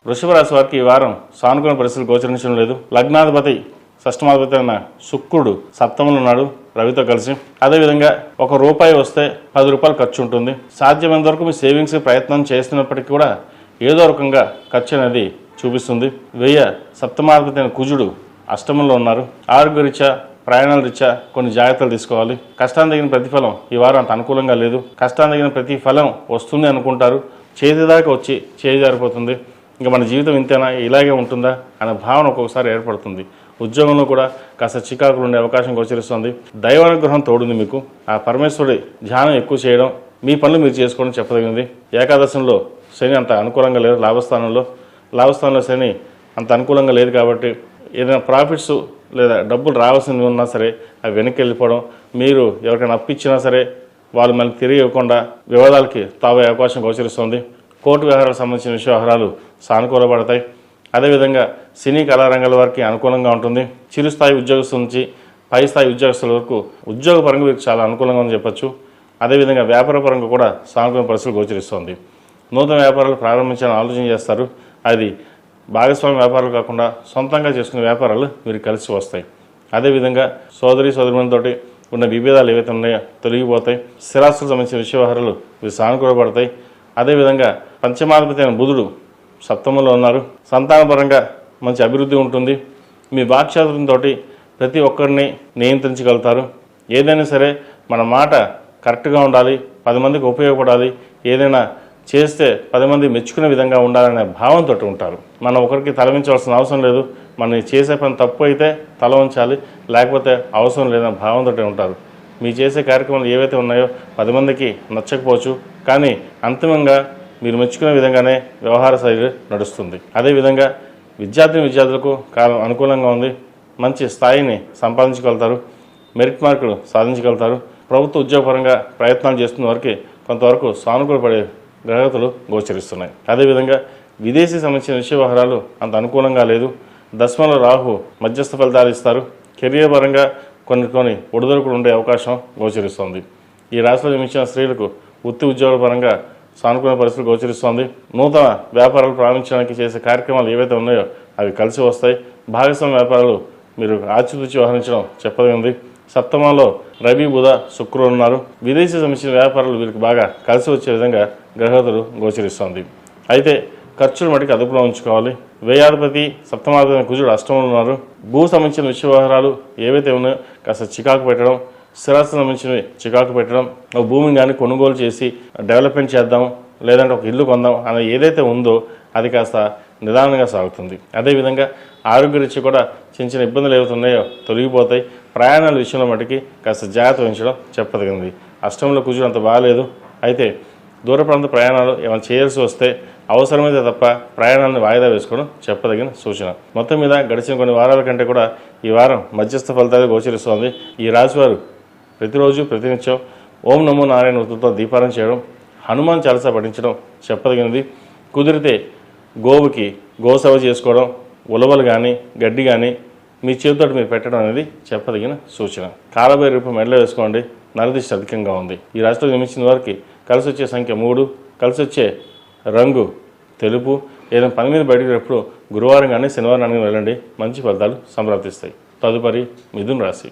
వృషభ రాశి వారికి ఈ వారం సానుకూల పరిస్థితులు గోచరించడం లేదు. లగ్నాధిపతి షష్టమాధిపతి అయిన శుక్రుడు సప్తమంలో ఉన్నాడు రవితో కలిసి. అదేవిధంగా ₹1 వస్తే ₹10 ఖర్చు ఉంటుంది. సాధ్యమైనంత వరకు మీ సేవింగ్స్ ప్రయత్నం చేస్తున్నప్పటికీ కూడా ఏదో రకంగా ఖర్చు అనేది చూపిస్తుంది. సప్తమాధిపతి అయిన కుజుడు అష్టమంలో ఉన్నారు. ఆరోగ్యరీత్యా ప్రయాణాల రీత్యా కొన్ని జాగ్రత్తలు తీసుకోవాలి. కష్టాన్ని తగిన ప్రతిఫలం ఈ వారం అంత అనుకూలంగా లేదు. కష్టాన్ని తగిన ప్రతిఫలం వస్తుంది అనుకుంటారు, చేతిదాకా వచ్చి చేజారిపోతుంది. ఇంకా మన జీవితం ఇంతేనా, ఇలాగే ఉంటుందా అనే భావన ఒక్కొక్కసారి ఏర్పడుతుంది. ఉద్యోగంలో కూడా కాస్త చికాకులు ఉండే అవకాశం గోచరిస్తుంది. దైవానుగ్రహం తోడుంది మీకు. ఆ పరమేశ్వరుడి ధ్యానం ఎక్కువ చేయడం, మీ పనులు మీరు చేసుకోవడం చెప్పదగినది. ఏకాదశంలో శని అంత అనుకూలంగా లేదు. లాభస్థానంలో శని అంత అనుకూలంగా లేదు కాబట్టి ఏదైనా ప్రాఫిట్స్ లేదా డబ్బులు రావాల్సింది ఉన్నా సరే అవి వెనక్కి వెళ్ళిపోవడం, మీరు ఎవరికైనా అప్పిచ్చినా సరే వాళ్ళు మళ్ళీ తిరిగి ఇవ్వకుండా వివాదాలకి తావే అవకాశం గోచరిస్తుంది. కోర్టు వ్యవహారాలకు సంబంధించిన వ్యవహారాలు సానుకూలపడతాయి. అదేవిధంగా సినీ కళారంగాల వారికి అనుకూలంగా ఉంటుంది. చిరుస్థాయి ఉద్యోగస్తుల నుంచి పై స్థాయి ఉద్యోగస్తుల వరకు ఉద్యోగపరంగా వీరికి చాలా అనుకూలంగా ఉందని చెప్పచ్చు. అదేవిధంగా వ్యాపారపరంగా కూడా సానుకూల పరిస్థితులు గోచరిస్తుంది. నూతన వ్యాపారాలు ప్రారంభించాలని ఆలోచన చేస్తారు. అది భాగస్వామి వ్యాపారాలు కాకుండా సొంతంగా చేసుకునే వ్యాపారాలు వీరికి కలిసి వస్తాయి. అదేవిధంగా సోదరిమణులతోటి ఉన్న విభేదాలు ఏవైతే ఉన్నాయో తొలగిపోతాయి. స్థిరాస్తులకు సంబంధించిన వ్యవహారాలు వీరు సానుకూలపడతాయి. అదేవిధంగా పంచమాధిపతి అయిన బుధుడు సప్తమంలో ఉన్నారు. సంతానపరంగా మంచి అభివృద్ధి ఉంటుంది. మీ వాక్చాతుర్యంతో ప్రతి ఒక్కరిని నియంత్రించగలుగుతారు. ఏదైనా సరే మన మాట కరెక్ట్గా ఉండాలి, 10 మందికి ఉపయోగపడాలి, ఏదైనా చేస్తే 10 మంది మెచ్చుకునే విధంగా ఉండాలనే భావంతో ఉంటారు. మనం ఒకరికి తలవించవలసిన అవసరం లేదు. మనం చేసే పని తప్పు అయితే తల ఉంచాలి, లేకపోతే అవసరం లేదనే భావంతో ఉంటారు. మీ చేసే కార్యక్రమాలు ఏవైతే ఉన్నాయో 10 మందికి నచ్చకపోవచ్చు, కానీ అంతిమంగా మీరు మెచ్చుకునే విధంగానే వ్యవహార శైలి నడుస్తుంది. అదేవిధంగా విద్యార్థులకు కాలం అనుకూలంగా ఉంది. మంచి స్థాయిని సంపాదించగలుగుతారు, మెరిట్ మార్కులు సాధించగలుగుతారు. ప్రభుత్వ ఉద్యోగపరంగా ప్రయత్నాలు చేస్తున్న వారికి కొంతవరకు సానుకూలపడే గ్రహగతులు గోచరిస్తున్నాయి. అదేవిధంగా విదేశీ సంబంధించిన వ్యవహారాలు అంత అనుకూలంగా లేదు. దశమంలో రాహు మధ్యస్థ ఫలితాలు ఇస్తారు. కెరియర్ పరంగా కొన్ని ఒడిదొడుకులు ఉండే అవకాశం గోచరిస్తుంది. ఈ రాశిలో జన్మించిన స్త్రీలకు వృత్తి ఉద్యోగ పరంగా సానుకూల పరిస్థితులు గోచరిస్తోంది. నూతన వ్యాపారాలు ప్రారంభించడానికి చేసే కార్యక్రమాలు ఏవైతే ఉన్నాయో అవి కలిసి వస్తాయి. భాగస్వామ్య వ్యాపారాలు మీరు ఆచితూచి వ్యవహరించడం చెప్పదగింది. సప్తమంలో రవి, బుధ, శుక్రుడు ఉన్నారు. విదేశీ సంబంధించిన వ్యాపారాలు వీరికి బాగా కలిసి వచ్చే విధంగా గ్రహగతులు గోచరిస్తోంది. అయితే ఖర్చులు మటుకు అదుపులో ఉంచుకోవాలి. వ్యయాధిపతి సప్తమాధిపతి కుజుడు అష్టమంలో ఉన్నారు. భూ సంబంధించిన వ్యవహారాలు ఏవైతే ఉన్నాయో కాస్త చికాకు పెట్టడం, స్థిరాస్తులకు సంబంధించినవి చికాకు పెట్టడం, ఒక భూమిని కానీ కొనుగోలు చేసి డెవలప్మెంట్ చేద్దాం, లేదంటే ఒక ఇల్లు కొందాం అనే ఏదైతే ఉందో అది కాస్త నిదానంగా సాగుతుంది. అదేవిధంగా ఆరోగ్యరీత్యా కూడా చిన్న ఇబ్బందులు ఏవైతే ఉన్నాయో తొలగిపోతాయి. ప్రయాణాల విషయంలో మటుకి కాస్త జాగ్రత్త వహించడం చెప్పదగింది. అష్టంలో కుజుడు అంత బాగాలేదు. అయితే దూర ప్రాంత ప్రయాణాలు ఏమైనా చేయాల్సి వస్తే అవసరమైతే తప్ప ప్రయాణాలను వాయిదా వేసుకోవడం చెప్పదగిన సూచన. మొత్తం మీద గడిచిన కొన్ని వారాల కంటే కూడా ఈ వారం మధ్యస్థ ఫలితాలు గోచరిస్తోంది. ఈ రాశివారు ప్రతిరోజు ప్రతినిత్యం ఓం నమో నారాయణ వృత్తులతో దీపారాధన చేయడం, హనుమాన్ చాలీసా పఠించడం చెప్పదగినది. కుదిరితే గోవుకి గోసేవ చేసుకోవడం, ఉలవలు కానీ గడ్డి కానీ మీ చేతితో మీరు పెట్టడం అనేది చెప్పదగిన సూచన. కాలభైరవ రూపం మెడలో వేసుకోండి. నరదిష్టి అధికంగా ఉంది. ఈ రాశిలో జన్మించిన వారికి కలిసి వచ్చే సంఖ్య 3, కలిసి వచ్చే రంగు తెలుపు. ఏదైనా పని మీద బయటకు వెళ్ళినప్పుడు గురువారం కానీ శనివారం కానీ వెళ్ళండి, మంచి ఫలితాలు సంప్రాప్తిస్తాయి. తదుపరి మిథున రాశి.